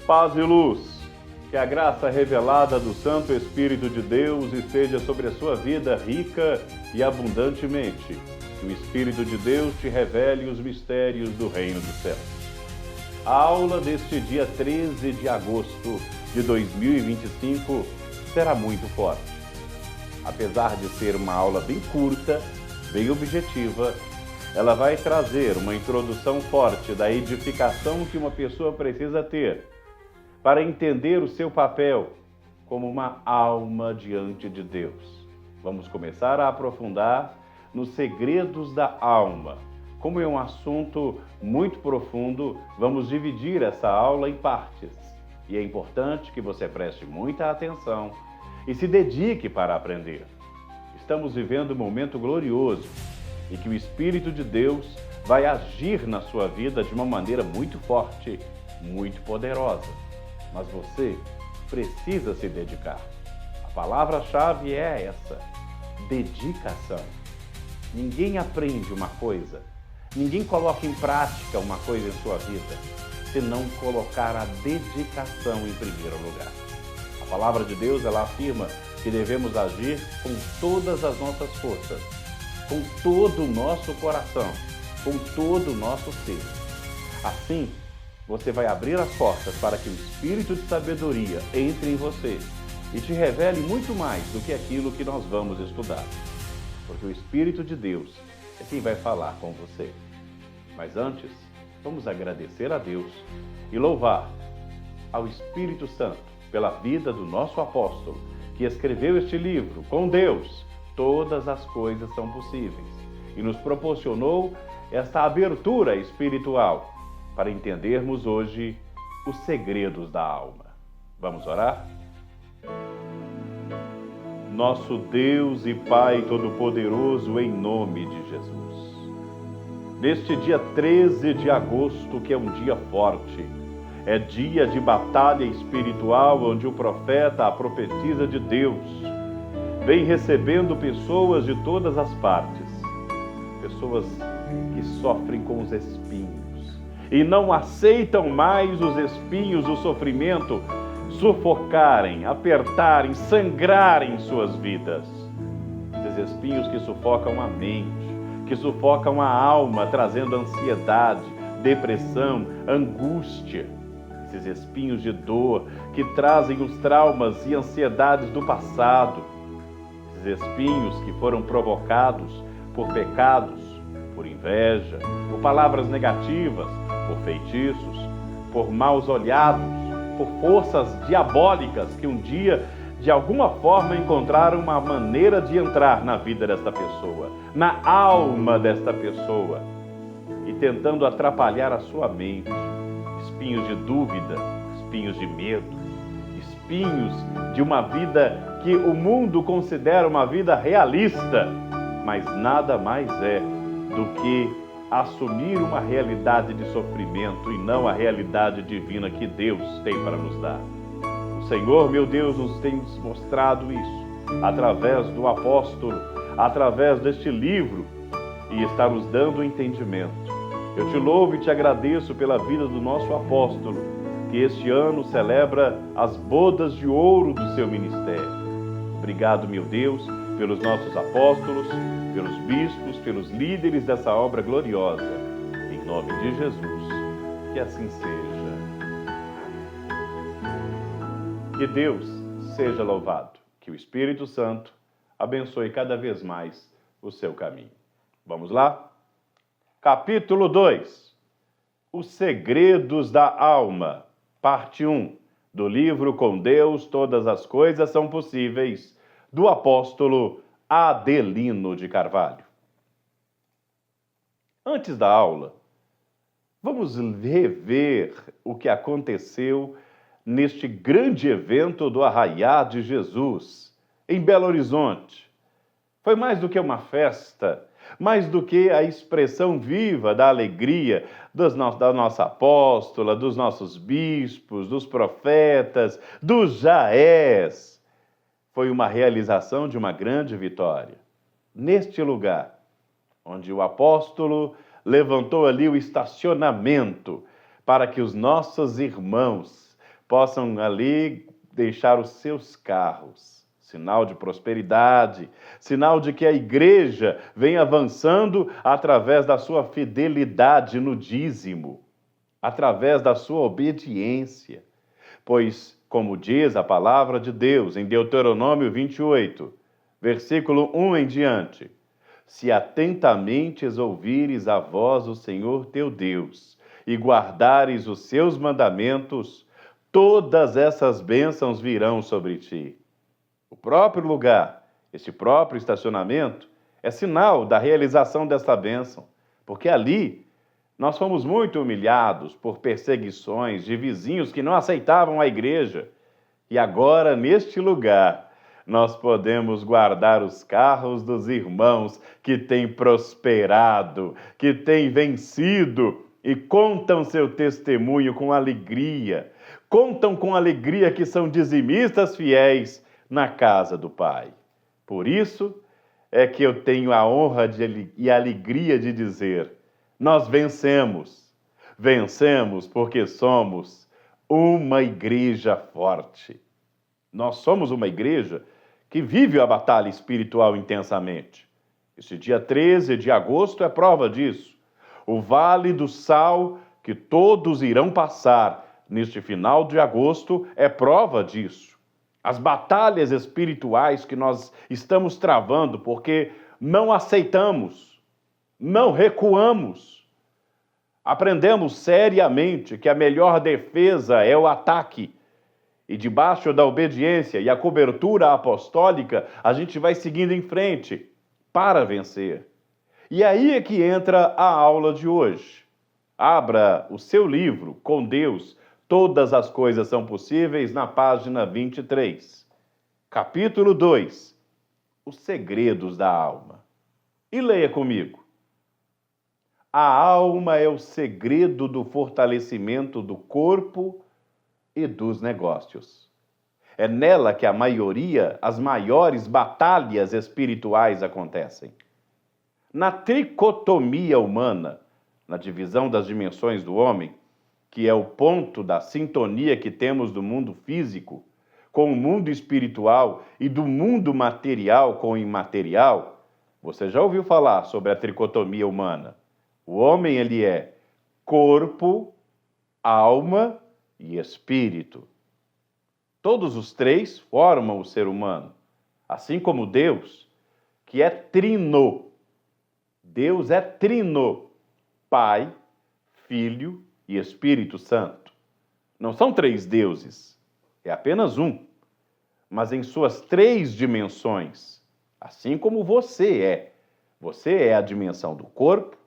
Paz e luz. Que a graça revelada do Santo Espírito de Deus esteja sobre a sua vida rica e abundantemente. Que o Espírito de Deus te revele os mistérios do Reino dos Céus. A aula deste dia 13 de agosto de 2025 será muito forte. Apesar de ser uma aula bem curta, bem objetiva, ela vai trazer uma introdução forte da edificação que uma pessoa precisa ter para entender o seu papel como uma alma diante de Deus. Vamos começar a aprofundar nos segredos da alma. Como é um assunto muito profundo, vamos dividir essa aula em partes. E é importante que você preste muita atenção e se dedique para aprender. Estamos vivendo um momento glorioso e que o Espírito de Deus vai agir na sua vida de uma maneira muito forte, muito poderosa. Mas você precisa se dedicar. A palavra-chave é essa: dedicação. Ninguém aprende uma coisa, ninguém coloca em prática uma coisa em sua vida, se não colocar a dedicação em primeiro lugar. A palavra de Deus, ela afirma que devemos agir com todas as nossas forças, com todo o nosso coração, com todo o nosso ser. Assim, você vai abrir as portas para que o Espírito de sabedoria entre em você e te revele muito mais do que aquilo que nós vamos estudar. Porque o Espírito de Deus é quem vai falar com você. Mas antes, vamos agradecer a Deus e louvar ao Espírito Santo pela vida do nosso apóstolo, que escreveu este livro. Com Deus, todas as coisas são possíveis, e nos proporcionou esta abertura espiritual para entendermos hoje os segredos da alma. Vamos orar? Nosso Deus e Pai Todo-Poderoso, em nome de Jesus. Neste dia 13 de agosto, que é um dia forte, é dia de batalha espiritual, onde o profeta, a profetisa de Deus, vem recebendo pessoas de todas as partes, pessoas que sofrem com os espinhos e não aceitam mais os espinhos do sofrimento sufocarem, apertarem, sangrarem suas vidas. Esses espinhos que sufocam a mente, que sufocam a alma, trazendo ansiedade, depressão, angústia. Esses espinhos de dor que trazem os traumas e ansiedades do passado. Esses espinhos que foram provocados por pecados, por inveja, por palavras negativas, por feitiços, por maus olhados, por forças diabólicas que um dia, de alguma forma, encontraram uma maneira de entrar na vida desta pessoa, na alma desta pessoa, e tentando atrapalhar a sua mente. Espinhos de dúvida, espinhos de medo, espinhos de uma vida que o mundo considera uma vida realista, mas nada mais é do que assumir uma realidade de sofrimento e não a realidade divina que Deus tem para nos dar. O Senhor, meu Deus, nos tem mostrado isso através do apóstolo, através deste livro, e está nos dando entendimento. Eu te louvo e te agradeço pela vida do nosso apóstolo, que este ano celebra as bodas de ouro do seu ministério. Obrigado, meu Deus, pelos nossos apóstolos, pelos bispos, pelos líderes dessa obra gloriosa. Em nome de Jesus, que assim seja. Que Deus seja louvado, que o Espírito Santo abençoe cada vez mais o seu caminho. Vamos lá? Capítulo 2. Os segredos da alma, parte 1, do livro Com Deus Todas as Coisas São Possíveis, do apóstolo Adelino de Carvalho. Antes da aula, vamos rever o que aconteceu neste grande evento do Arraiá de Jesus, em Belo Horizonte. Foi mais do que uma festa, mais do que a expressão viva da alegria da nossa apóstola, dos nossos bispos, dos profetas, dos jaés. Foi uma realização de uma grande vitória. Neste lugar, onde o apóstolo levantou ali o estacionamento para que os nossos irmãos possam ali deixar os seus carros, sinal de prosperidade, sinal de que a igreja vem avançando através da sua fidelidade no dízimo, através da sua obediência. Pois, como diz a palavra de Deus em Deuteronômio 28, versículo 1 em diante, se atentamente ouvires a voz do Senhor teu Deus e guardares os seus mandamentos, todas essas bênçãos virão sobre ti. O próprio lugar, este próprio estacionamento, é sinal da realização desta bênção, porque ali nós fomos muito humilhados por perseguições de vizinhos que não aceitavam a igreja. E agora, neste lugar, nós podemos guardar os carros dos irmãos que têm prosperado, que têm vencido e contam seu testemunho com alegria. Contam com alegria que são dizimistas fiéis na casa do Pai. Por isso é que eu tenho a honra e a alegria de dizer: nós vencemos. Vencemos porque somos uma igreja forte. Nós somos uma igreja que vive a batalha espiritual intensamente. Este dia 13 de agosto é prova disso. O Vale do Sal, que todos irão passar neste final de agosto, é prova disso. As batalhas espirituais que nós estamos travando porque não aceitamos, não recuamos. Aprendemos seriamente que a melhor defesa é o ataque. E debaixo da obediência e a cobertura apostólica, a gente vai seguindo em frente para vencer. E aí é que entra a aula de hoje. Abra o seu livro, Com Deus, Todas as Coisas São Possíveis, na página 23. Capítulo 2, Os Segredos da Alma. E leia comigo. A alma é o segredo do fortalecimento do corpo e dos negócios. É nela que as maiores batalhas espirituais acontecem. Na tricotomia humana, na divisão das dimensões do homem, que é o ponto da sintonia que temos do mundo físico com o mundo espiritual e do mundo material com o imaterial, você já ouviu falar sobre a tricotomia humana? O homem, ele é corpo, alma e espírito. Todos os três formam o ser humano, assim como Deus, que é trino. Deus é trino, Pai, Filho e Espírito Santo. Não são três deuses, é apenas um, mas em suas três dimensões, assim como você é. Você é a dimensão do corpo,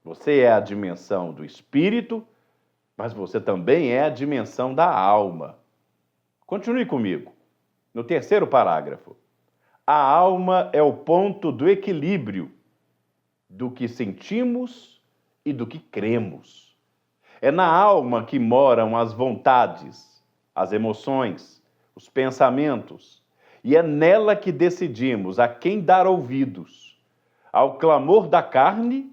você é a dimensão do espírito, mas você também é a dimensão da alma. Continue comigo. No terceiro parágrafo. A alma é o ponto do equilíbrio do que sentimos e do que cremos. É na alma que moram as vontades, as emoções, os pensamentos. E é nela que decidimos a quem dar ouvidos, ao clamor da carne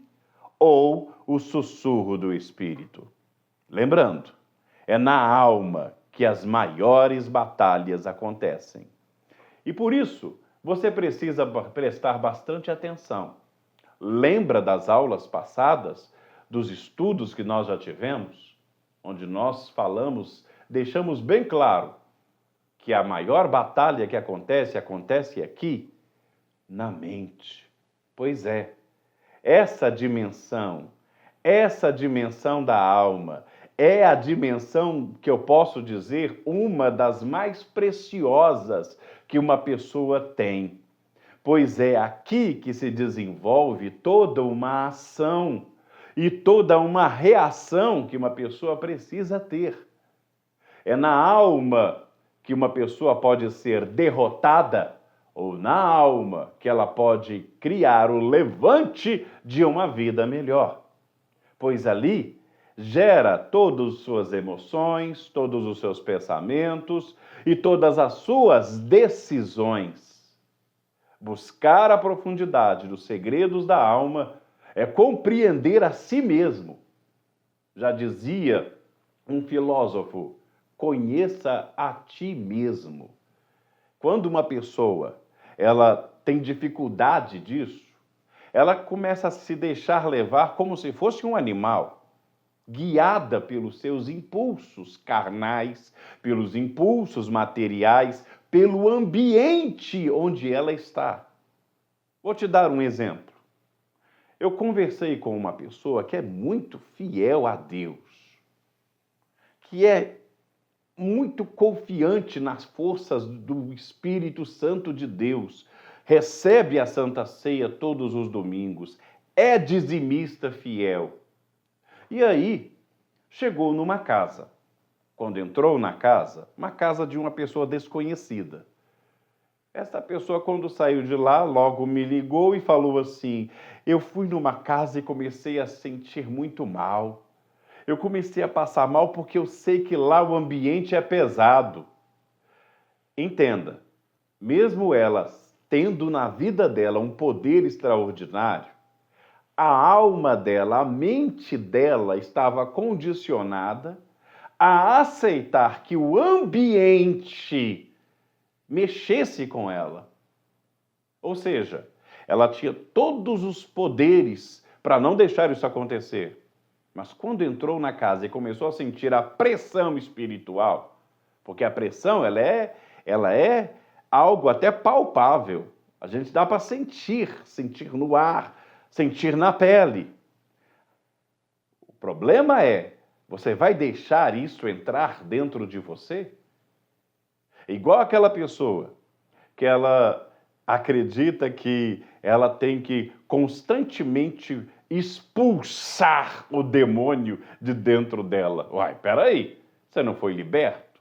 ou o sussurro do espírito. Lembrando, é na alma que as maiores batalhas acontecem. E por isso, você precisa prestar bastante atenção. Lembra das aulas passadas, dos estudos que nós já tivemos, onde nós deixamos bem claro que a maior batalha que acontece aqui, na mente. Pois é, essa dimensão da alma, é a dimensão que eu posso dizer uma das mais preciosas que uma pessoa tem. Pois é aqui que se desenvolve toda uma ação e toda uma reação que uma pessoa precisa ter. É na alma que uma pessoa pode ser derrotada ou na alma que ela pode criar o levante de uma vida melhor. Pois ali gera todas as suas emoções, todos os seus pensamentos e todas as suas decisões. Buscar a profundidade dos segredos da alma é compreender a si mesmo. Já dizia um filósofo, conheça a ti mesmo. Quando uma pessoa ela tem dificuldade disso, ela começa a se deixar levar como se fosse um animal, guiada pelos seus impulsos carnais, pelos impulsos materiais, pelo ambiente onde ela está. Vou te dar um exemplo. Eu conversei com uma pessoa que é muito fiel a Deus, que é muito confiante nas forças do Espírito Santo de Deus, recebe a Santa Ceia todos os domingos, é dizimista fiel. E aí, chegou numa casa. Quando entrou na casa, uma casa de uma pessoa desconhecida. Essa pessoa, quando saiu de lá, logo me ligou e falou assim: eu fui numa casa e comecei a sentir muito mal. Eu comecei a passar mal porque eu sei que lá o ambiente é pesado. Entenda, mesmo ela tendo na vida dela um poder extraordinário, a alma dela, a mente dela estava condicionada a aceitar que o ambiente mexesse com ela. Ou seja, ela tinha todos os poderes para não deixar isso acontecer. Mas quando entrou na casa e começou a sentir a pressão espiritual, porque a pressão ela é algo até palpável. A gente dá para sentir no ar, sentir na pele. O problema é, você vai deixar isso entrar dentro de você? É igual aquela pessoa que ela acredita que ela tem que constantemente expulsar o demônio de dentro dela. Uai, peraí, você não foi liberto?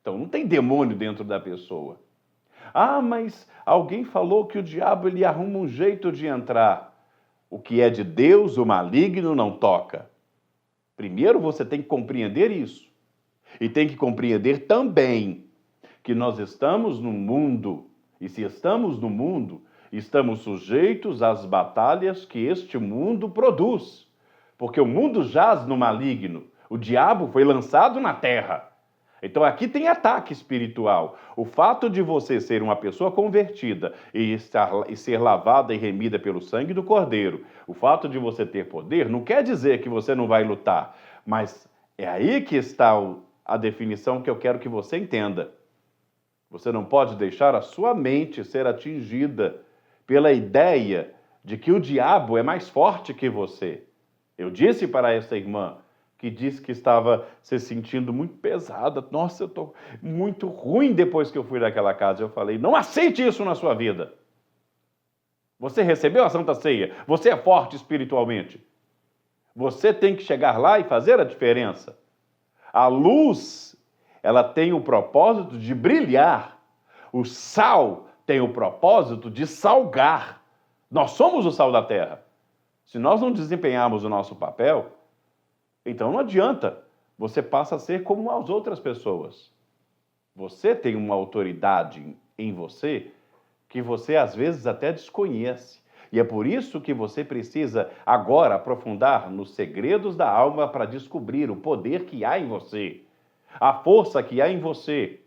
Então não tem demônio dentro da pessoa. Ah, mas alguém falou que o diabo ele arruma um jeito de entrar. O que é de Deus, o maligno não toca. Primeiro você tem que compreender isso. E tem que compreender também que nós estamos no mundo. E se estamos no mundo, estamos sujeitos às batalhas que este mundo produz. Porque o mundo jaz no maligno. O diabo foi lançado na terra. Então aqui tem ataque espiritual. O fato de você ser uma pessoa convertida e ser lavada e remida pelo sangue do Cordeiro, o fato de você ter poder, não quer dizer que você não vai lutar. Mas é aí que está a definição que eu quero que você entenda. Você não pode deixar a sua mente ser atingida pela ideia de que o diabo é mais forte que você. Eu disse para essa irmã que disse que estava se sentindo muito pesada. Nossa, eu estou muito ruim depois que eu fui daquela casa. Eu falei, não aceite isso na sua vida. Você recebeu a Santa Ceia. Você é forte espiritualmente. Você tem que chegar lá e fazer a diferença. A luz, ela tem o propósito de brilhar. O sal tem o propósito de salgar. Nós somos o sal da terra. Se nós não desempenharmos o nosso papel, então não adianta. Você passa a ser como as outras pessoas. Você tem uma autoridade em você que você às vezes até desconhece. E é por isso que você precisa agora aprofundar nos segredos da alma para descobrir o poder que há em você, a força que há em você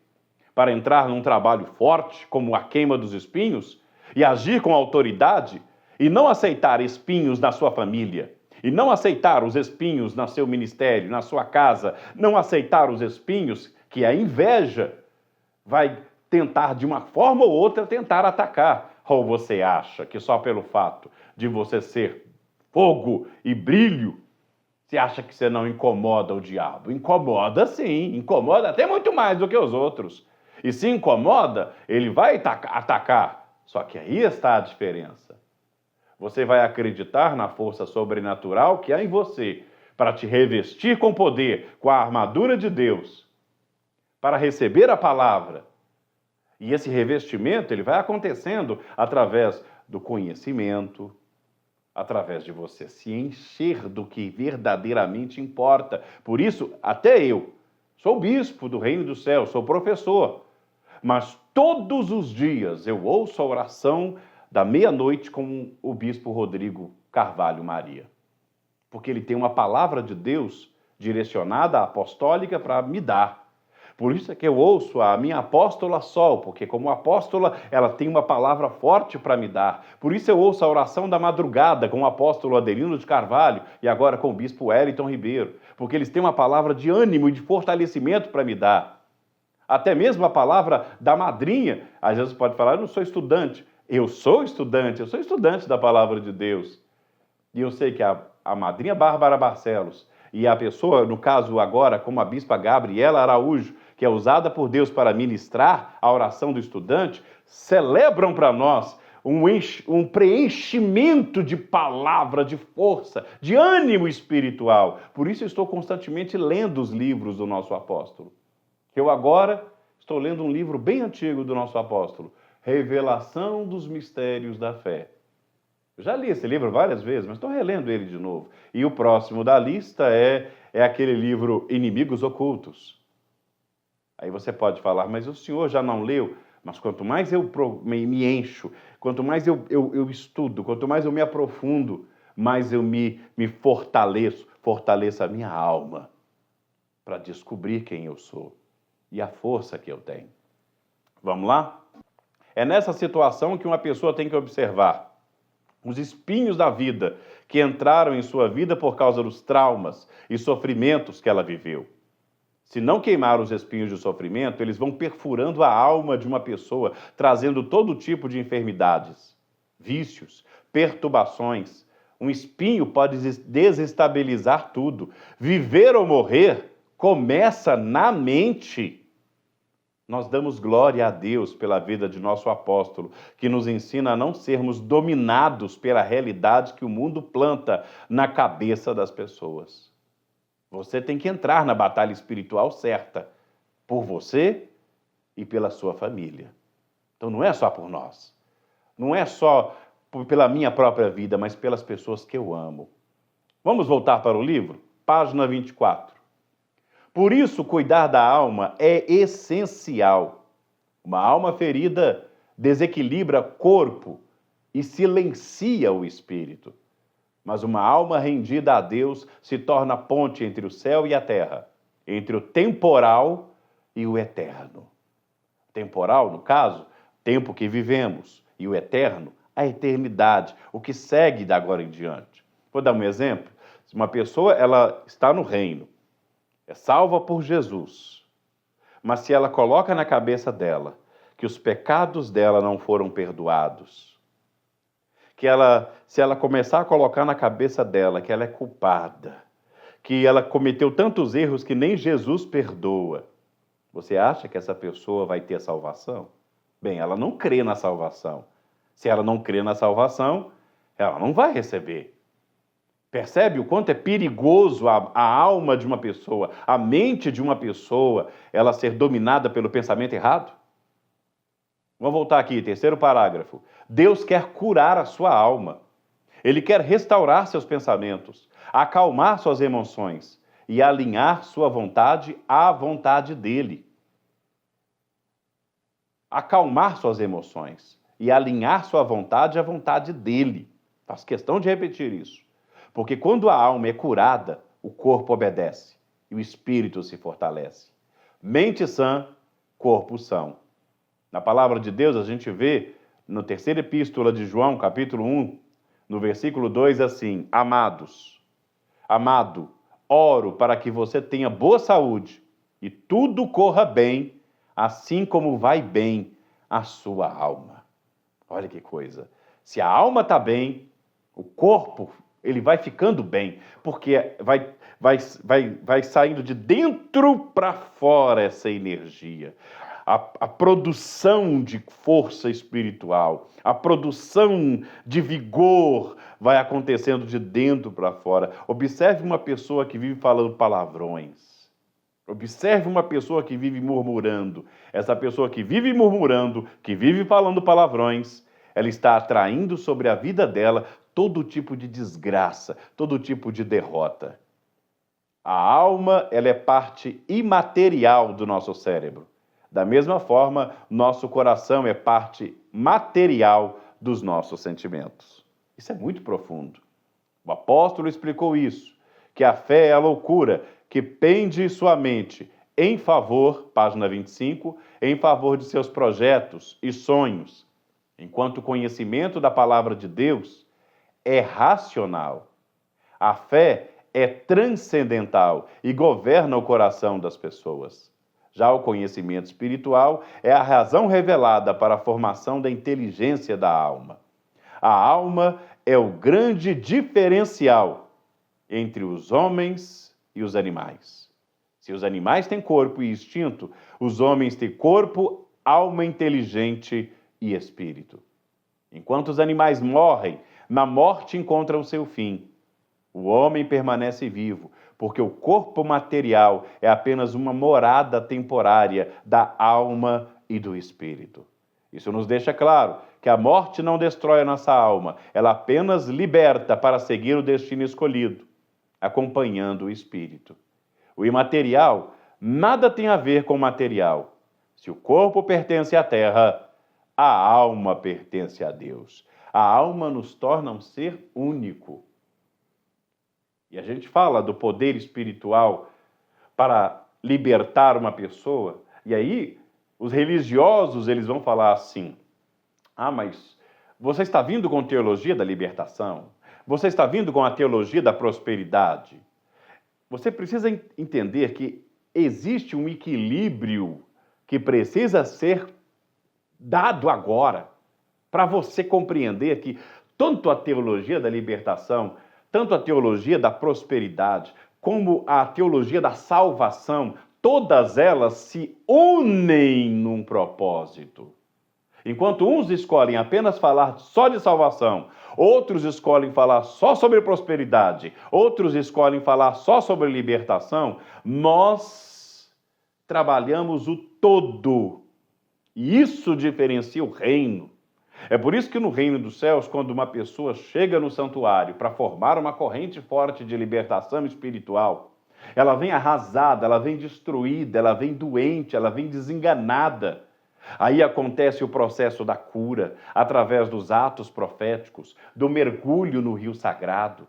para entrar num trabalho forte, como a queima dos espinhos, e agir com autoridade e não aceitar espinhos na sua família, e não aceitar os espinhos no seu ministério, na sua casa, não aceitar os espinhos que a inveja vai tentar, de uma forma ou outra, tentar atacar. Ou você acha que só pelo fato de você ser fogo e brilho, você acha que você não incomoda o diabo? Incomoda sim, incomoda até muito mais do que os outros. E se incomoda, ele vai atacar. Só que aí está a diferença. Você vai acreditar na força sobrenatural que há em você para te revestir com poder, com a armadura de Deus, para receber a palavra. E esse revestimento ele vai acontecendo através do conhecimento, através de você se encher do que verdadeiramente importa. Por isso, até eu sou bispo do Reino do Céu, sou professor, mas todos os dias eu ouço a oração da meia-noite com o bispo Rodrigo Carvalho Maria. Porque ele tem uma palavra de Deus direcionada, apostólica, para me dar. Por isso é que eu ouço a minha apóstola Sol, porque como apóstola ela tem uma palavra forte para me dar. Por isso eu ouço a oração da madrugada com o apóstolo Adelino de Carvalho e agora com o bispo Wellington Ribeiro, porque eles têm uma palavra de ânimo e de fortalecimento para me dar. Até mesmo a palavra da madrinha, às vezes pode falar, eu não sou estudante. Eu sou estudante da palavra de Deus. E eu sei que a madrinha Bárbara Barcelos e a pessoa, no caso agora, como a bispa Gabriela Araújo, que é usada por Deus para ministrar a oração do estudante, celebram para nós um preenchimento de palavra, de força, de ânimo espiritual. Por isso eu estou constantemente lendo os livros do nosso apóstolo. Eu agora estou lendo um livro bem antigo do nosso apóstolo, Revelação dos Mistérios da Fé. Eu já li esse livro várias vezes, mas estou relendo ele de novo. E o próximo da lista é aquele livro Inimigos Ocultos. Aí você pode falar, mas o senhor já não leu? Mas quanto mais eu me encho, quanto mais eu estudo, quanto mais eu me aprofundo, mais eu me fortaleço a minha alma para descobrir quem eu sou e a força que eu tenho. Vamos lá? É nessa situação que uma pessoa tem que observar os espinhos da vida que entraram em sua vida por causa dos traumas e sofrimentos que ela viveu. Se não queimar os espinhos de sofrimento, eles vão perfurando a alma de uma pessoa, trazendo todo tipo de enfermidades, vícios, perturbações. Um espinho pode desestabilizar tudo. Viver ou morrer começa na mente. Nós damos glória a Deus pela vida de nosso apóstolo, que nos ensina a não sermos dominados pela realidade que o mundo planta na cabeça das pessoas. Você tem que entrar na batalha espiritual certa, por você e pela sua família. Então não é só por nós, não é só pela minha própria vida, mas pelas pessoas que eu amo. Vamos voltar para o livro? Página 24. Por isso, cuidar da alma é essencial. Uma alma ferida desequilibra corpo e silencia o espírito. Mas uma alma rendida a Deus se torna ponte entre o céu e a terra, entre o temporal e o eterno. Temporal, no caso, tempo que vivemos, e o eterno, a eternidade, o que segue da agora em diante. Vou dar um exemplo. Se uma pessoa ela está no reino, é salva por Jesus, mas se ela coloca na cabeça dela que os pecados dela não foram perdoados, se ela começar a colocar na cabeça dela que ela é culpada, que ela cometeu tantos erros que nem Jesus perdoa, você acha que essa pessoa vai ter salvação? Bem, ela não crê na salvação. Se ela não crê na salvação, ela não vai receber. Percebe o quanto é perigoso a alma de uma pessoa, a mente de uma pessoa, ela ser dominada pelo pensamento errado? Vamos voltar aqui, terceiro parágrafo. Deus quer curar a sua alma. Ele quer restaurar seus pensamentos, acalmar suas emoções e alinhar sua vontade à vontade dele. Acalmar suas emoções e alinhar sua vontade à vontade dele. Faço questão de repetir isso. Porque quando a alma é curada, o corpo obedece e o espírito se fortalece. Mente sã, corpo são. Na palavra de Deus, a gente vê, na terceira epístola de João, capítulo 1, no versículo 2, assim: Amados, amado, oro para que você tenha boa saúde e tudo corra bem, assim como vai bem a sua alma. Olha que coisa. Se a alma está bem, o corpo ele vai ficando bem, porque vai saindo de dentro para fora essa energia. A produção de força espiritual, a produção de vigor vai acontecendo de dentro para fora. Observe uma pessoa que vive falando palavrões. Observe uma pessoa que vive murmurando. Essa pessoa que vive murmurando, que vive falando palavrões, ela está atraindo sobre a vida dela todo tipo de desgraça, todo tipo de derrota. A alma, ela é parte imaterial do nosso cérebro. Da mesma forma, nosso coração é parte material dos nossos sentimentos. Isso é muito profundo. O apóstolo explicou isso, que a fé é a loucura que pende sua mente em favor, página 25, em favor de seus projetos e sonhos, enquanto o conhecimento da palavra de Deus é racional. A fé é transcendental e governa o coração das pessoas. Já o conhecimento espiritual é a razão revelada para a formação da inteligência da alma. A alma é o grande diferencial entre os homens e os animais. Se os animais têm corpo e instinto, os homens têm corpo, alma inteligente e espírito. Enquanto os animais morrem, na morte encontram seu fim. O homem permanece vivo, porque o corpo material é apenas uma morada temporária da alma e do espírito. Isso nos deixa claro que a morte não destrói a nossa alma, ela apenas liberta para seguir o destino escolhido, acompanhando o espírito. O imaterial nada tem a ver com o material. Se o corpo pertence à terra, a alma pertence a Deus. A alma nos torna um ser único. E a gente fala do poder espiritual para libertar uma pessoa, e aí os religiosos eles vão falar assim: mas você está vindo com teologia da libertação? Você está vindo com a teologia da prosperidade? Você precisa entender que existe um equilíbrio que precisa ser dado agora, para você compreender que tanto a teologia da libertação, tanto a teologia da prosperidade, como a teologia da salvação, todas elas se unem num propósito. Enquanto uns escolhem apenas falar só de salvação, outros escolhem falar só sobre prosperidade, outros escolhem falar só sobre libertação, nós trabalhamos o todo. E isso diferencia o reino. É por isso que no reino dos céus, quando uma pessoa chega no santuário para formar uma corrente forte de libertação espiritual, ela vem arrasada, ela vem destruída, ela vem doente, ela vem desenganada. Aí acontece o processo da cura, através dos atos proféticos, do mergulho no rio sagrado,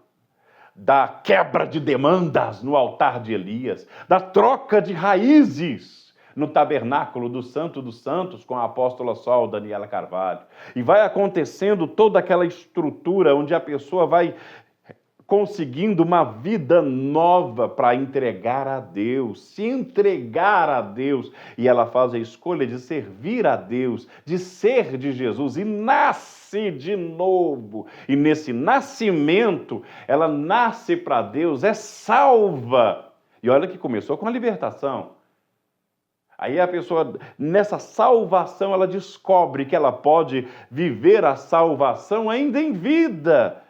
da quebra de demandas no altar de Elias, da troca de raízes no tabernáculo do Santo dos Santos com a apóstola Sol Daniela Carvalho. E vai acontecendo toda aquela estrutura onde a pessoa vai conseguindo uma vida nova para entregar a Deus, se entregar a Deus. E ela faz a escolha de servir a Deus, de ser de Jesus, e nasce de novo. E nesse nascimento, ela nasce para Deus, é salva. E olha que começou com a libertação. Aí a pessoa, nessa salvação, ela descobre que ela pode viver a salvação ainda em vida.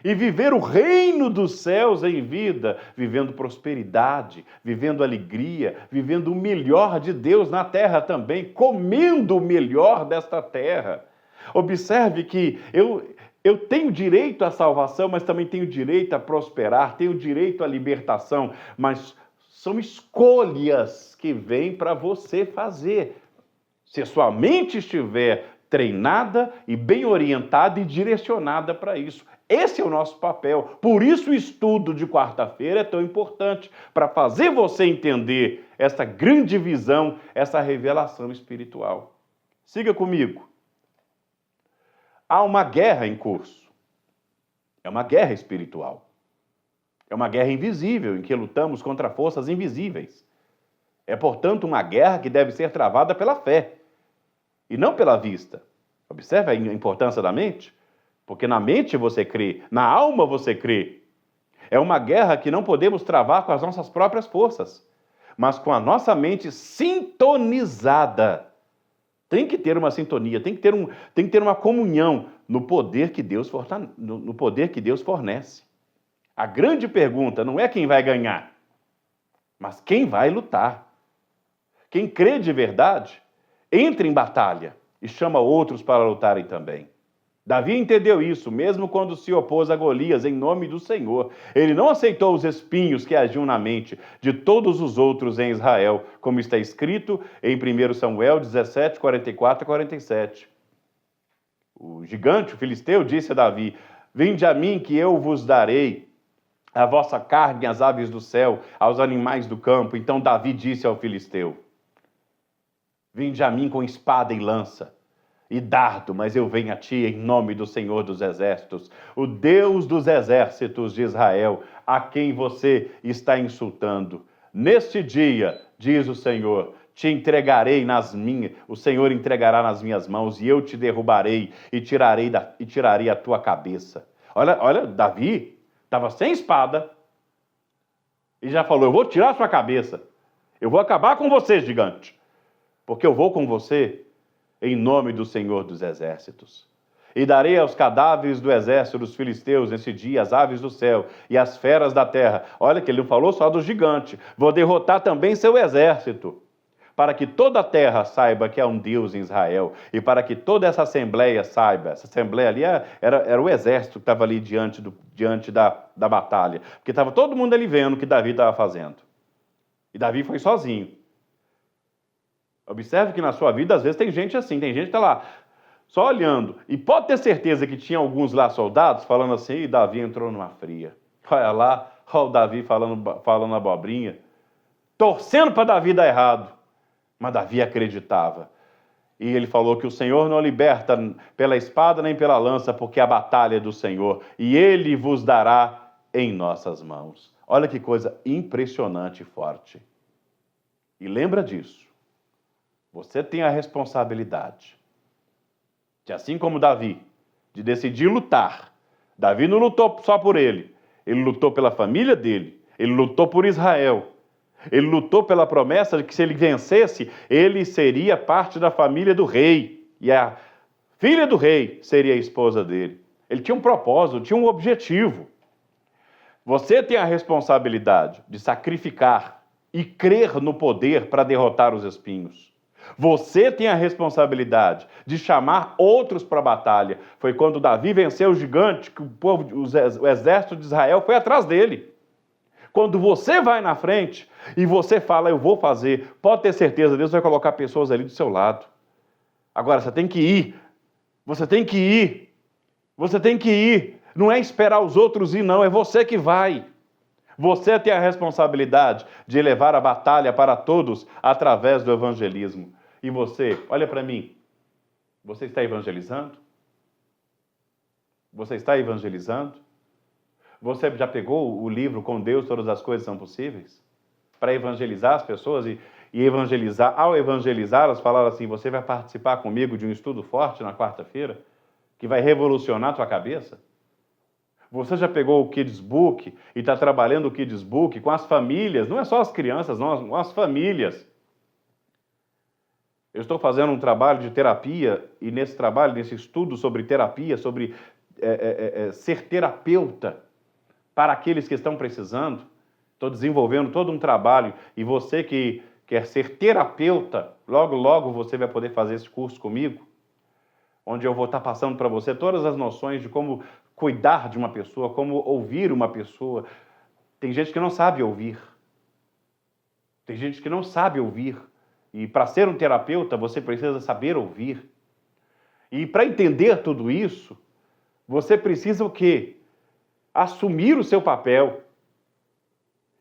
E viver o reino dos céus em vida, vivendo prosperidade, vivendo alegria, vivendo o melhor de Deus na terra também, comendo o melhor desta terra. Observe que eu tenho direito à salvação, mas também tenho direito a prosperar, tenho direito à libertação, mas são escolhas que vêm para você fazer. Se a sua mente estiver treinada e bem orientada e direcionada para isso. Esse é o nosso papel. Por isso o estudo de quarta-feira é tão importante, para fazer você entender essa grande visão, essa revelação espiritual. Siga comigo. Há uma guerra em curso. É uma guerra espiritual. É uma guerra invisível, em que lutamos contra forças invisíveis. É, portanto, uma guerra que deve ser travada pela fé, e não pela vista. Observe a importância da mente, porque na mente você crê, na alma você crê. É uma guerra que não podemos travar com as nossas próprias forças, mas com a nossa mente sintonizada. Tem que ter uma sintonia, tem que ter uma comunhão no poder que Deus fornece. A grande pergunta não é quem vai ganhar, mas quem vai lutar. Quem crê de verdade, entra em batalha e chama outros para lutarem também. Davi entendeu isso, mesmo quando se opôs a Golias em nome do Senhor. Ele não aceitou os espinhos que agiam na mente de todos os outros em Israel, como está escrito em 1 Samuel 17, 44 e 47. O gigante, o filisteu, disse a Davi: "Vinde a mim que eu vos darei a vossa carne às aves do céu, aos animais do campo. Então Davi disse ao filisteu: vinde a mim com espada e lança e dardo, mas eu venho a ti em nome do Senhor dos Exércitos, o Deus dos exércitos de Israel, a quem você está insultando. Neste dia, diz o Senhor, te entregarei o Senhor entregará nas minhas mãos, e eu te derrubarei e tirarei a tua cabeça. Olha, Davi estava sem espada e já falou: eu vou tirar a sua cabeça, eu vou acabar com você, gigante, porque eu vou com você em nome do Senhor dos Exércitos. E darei aos cadáveres do exército dos filisteus nesse dia as aves do céu e as feras da terra. Olha que ele não falou só do gigante. Vou derrotar também seu exército, para que toda a terra saiba que há um Deus em Israel, e para que toda essa assembleia saiba. Essa assembleia ali era o exército que estava ali diante da batalha, porque estava todo mundo ali vendo o que Davi estava fazendo. E Davi foi sozinho. Observe que na sua vida, às vezes, tem gente assim, tem gente que está lá, só olhando. E pode ter certeza que tinha alguns lá soldados falando assim: e Davi entrou numa fria. Olha lá, olha o Davi falando abobrinha, torcendo para Davi dar errado. Mas Davi acreditava. E ele falou que o Senhor não liberta pela espada nem pela lança, porque a batalha é do Senhor, e Ele vos dará em nossas mãos. Olha que coisa impressionante e forte. E lembra disso. Você tem a responsabilidade de, assim como Davi, de decidir lutar. Davi não lutou só por ele lutou pela família dele, ele lutou por Israel, ele lutou pela promessa de que se ele vencesse, ele seria parte da família do rei, e a filha do rei seria a esposa dele. Ele tinha um propósito, tinha um objetivo. Você tem a responsabilidade de sacrificar e crer no poder para derrotar os espinhos. Você tem a responsabilidade de chamar outros para a batalha. Foi quando Davi venceu o gigante que o exército de Israel foi atrás dele. Quando você vai na frente e você fala: eu vou fazer, pode ter certeza, Deus vai colocar pessoas ali do seu lado. Agora, você tem que ir. Você tem que ir. Você tem que ir. Não é esperar os outros ir, não. É você que vai. Você tem a responsabilidade de levar a batalha para todos através do evangelismo. E você, olha para mim, você está evangelizando? Você está evangelizando? Você já pegou o livro Com Deus Todas as Coisas São Possíveis? Para evangelizar as pessoas e evangelizar, ao evangelizá-las, falar assim: você vai participar comigo de um estudo forte na quarta-feira, que vai revolucionar a tua cabeça? Você já pegou o Kids Book e está trabalhando o Kids Book com as famílias? Não é só as crianças, não, as famílias. Eu estou fazendo um trabalho de terapia, e nesse trabalho, nesse estudo sobre terapia, sobre ser terapeuta para aqueles que estão precisando, estou desenvolvendo todo um trabalho, e você que quer ser terapeuta, logo, logo você vai poder fazer esse curso comigo, onde eu vou estar passando para você todas as noções de como cuidar de uma pessoa, como ouvir uma pessoa. Tem gente que não sabe ouvir. Tem gente que não sabe ouvir. E para ser um terapeuta, você precisa saber ouvir. E para entender tudo isso, você precisa o quê? Assumir o seu papel.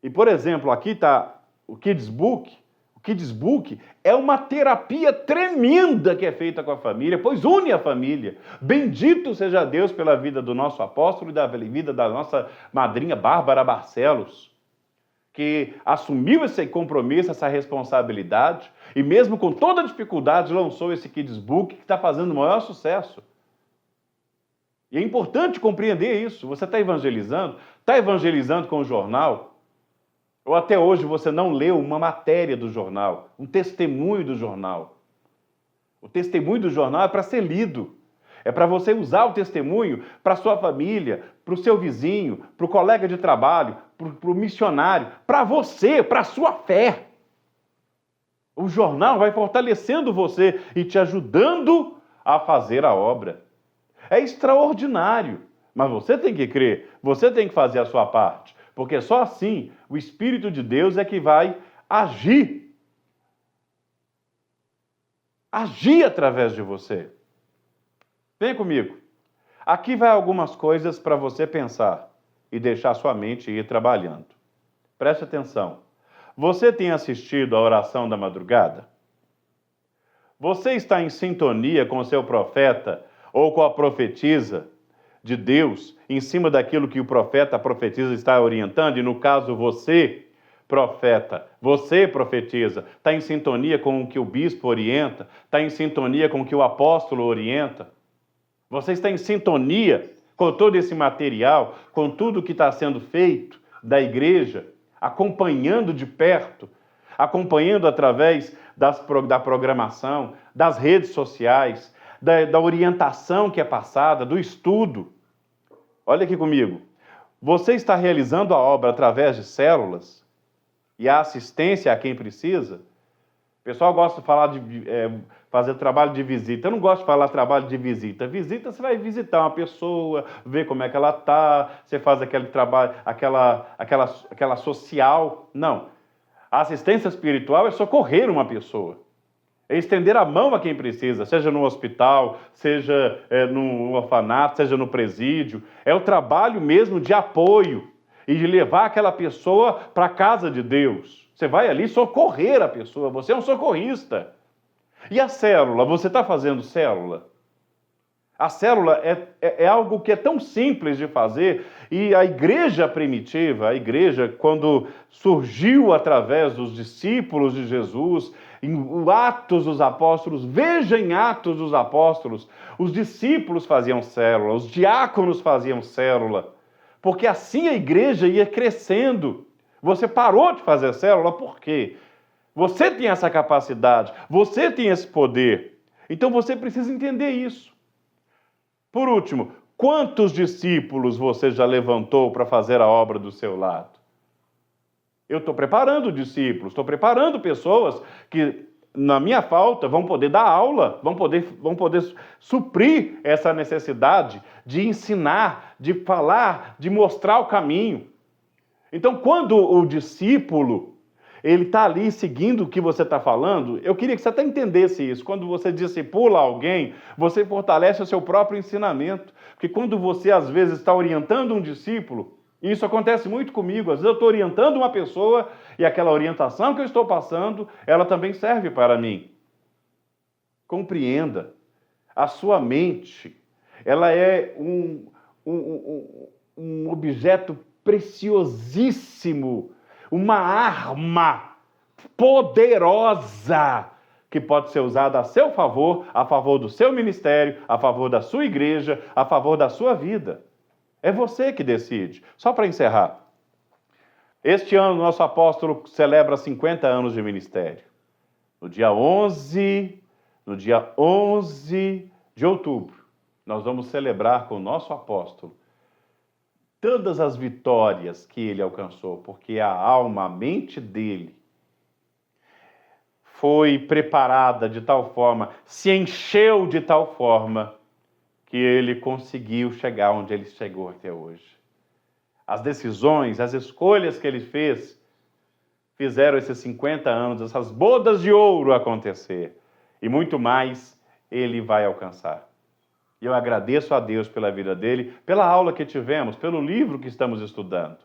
E, por exemplo, aqui está o Kids Book. O Kids Book é uma terapia tremenda que é feita com a família, pois une a família. Bendito seja Deus pela vida do nosso apóstolo e da vida da nossa madrinha Bárbara Barcelos, que assumiu esse compromisso, essa responsabilidade, e mesmo com toda a dificuldade lançou esse Kids Book, que está fazendo o maior sucesso. E é importante compreender isso. Você está evangelizando com o jornal, ou até hoje você não leu uma matéria do jornal, um testemunho do jornal. O testemunho do jornal é para ser lido. É para você usar o testemunho para a sua família, para o seu vizinho, para o colega de trabalho, para o missionário, para você, para a sua fé. O jornal vai fortalecendo você e te ajudando a fazer a obra. É extraordinário, mas você tem que crer, você tem que fazer a sua parte, porque só assim o Espírito de Deus é que vai agir. Agir através de você. Vem comigo. Aqui vai algumas coisas para você pensar. e deixar sua mente ir trabalhando. Preste atenção. Você tem assistido à oração da madrugada? Você está em sintonia com o seu profeta ou com a profetisa de Deus, em cima daquilo que o profeta, a profetisa está orientando? E no caso, você, profeta, você, profetiza, está em sintonia com o que o bispo orienta? Está em sintonia com o que o apóstolo orienta? Você está em sintonia com todo esse material, com tudo que está sendo feito da igreja, acompanhando de perto, acompanhando através da programação, das redes sociais, da orientação que é passada, do estudo. Olha aqui comigo. Você está realizando a obra através de células e a assistência a quem precisa? O pessoal gosta de falar de fazer trabalho de visita. Eu não gosto de falar trabalho de visita. Visita, você vai visitar uma pessoa, ver como é que ela está, você faz aquele trabalho, aquela social. Não. A assistência espiritual é socorrer uma pessoa. É estender a mão a quem precisa, seja no hospital, seja no orfanato, seja no presídio. É o trabalho mesmo de apoio e de levar aquela pessoa para a casa de Deus. Você vai ali socorrer a pessoa, você é um socorrista. E a célula, você está fazendo célula? A célula é algo que é tão simples de fazer, e a igreja primitiva, a igreja, quando surgiu através dos discípulos de Jesus, em Atos dos Apóstolos, veja em Atos dos Apóstolos, os discípulos faziam célula, os diáconos faziam célula, porque assim a igreja ia crescendo. Você parou de fazer célula, por quê? Você tem essa capacidade, você tem esse poder. Então você precisa entender isso. Por último, quantos discípulos você já levantou para fazer a obra do seu lado? Eu estou preparando discípulos, estou preparando pessoas que, na minha falta, vão poder dar aula, vão poder suprir essa necessidade de ensinar, de falar, de mostrar o caminho. Então, quando o discípulo ele está ali seguindo o que você está falando, eu queria que você até entendesse isso. Quando você discipula alguém, você fortalece o seu próprio ensinamento. Porque quando você, às vezes, está orientando um discípulo, e isso acontece muito comigo, às vezes eu estou orientando uma pessoa e aquela orientação que eu estou passando, ela também serve para mim. Compreenda. A sua mente, ela é um objeto preciosíssimo, uma arma poderosa que pode ser usada a seu favor, a favor do seu ministério, a favor da sua igreja, a favor da sua vida. É você que decide. Só para encerrar. Este ano, nosso apóstolo celebra 50 anos de ministério. No dia 11 de outubro, nós vamos celebrar com o nosso apóstolo todas as vitórias que ele alcançou, porque a alma, a mente dele foi preparada de tal forma, se encheu de tal forma, que ele conseguiu chegar onde ele chegou até hoje. As decisões, as escolhas que ele fez, fizeram esses 50 anos, essas bodas de ouro acontecer. E muito mais ele vai alcançar. E eu agradeço a Deus pela vida dele, pela aula que tivemos, pelo livro que estamos estudando.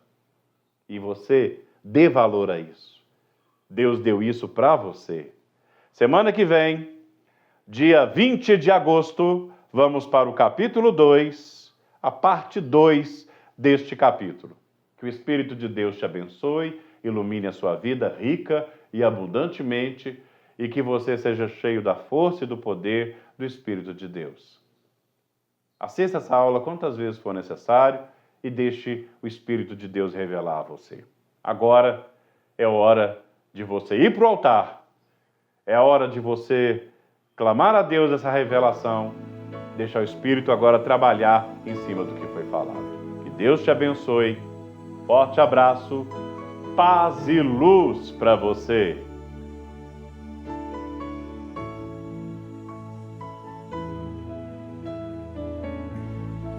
E você dê valor a isso. Deus deu isso para você. Semana que vem, dia 20 de agosto, vamos para o capítulo 2, a parte 2 deste capítulo. Que o Espírito de Deus te abençoe, ilumine a sua vida rica e abundantemente, e que você seja cheio da força e do poder do Espírito de Deus. Assista essa aula quantas vezes for necessário e deixe o Espírito de Deus revelar a você. Agora é hora de você ir para o altar. É hora de você clamar a Deus essa revelação, deixar o Espírito agora trabalhar em cima do que foi falado. Que Deus te abençoe. Forte abraço, paz e luz para você.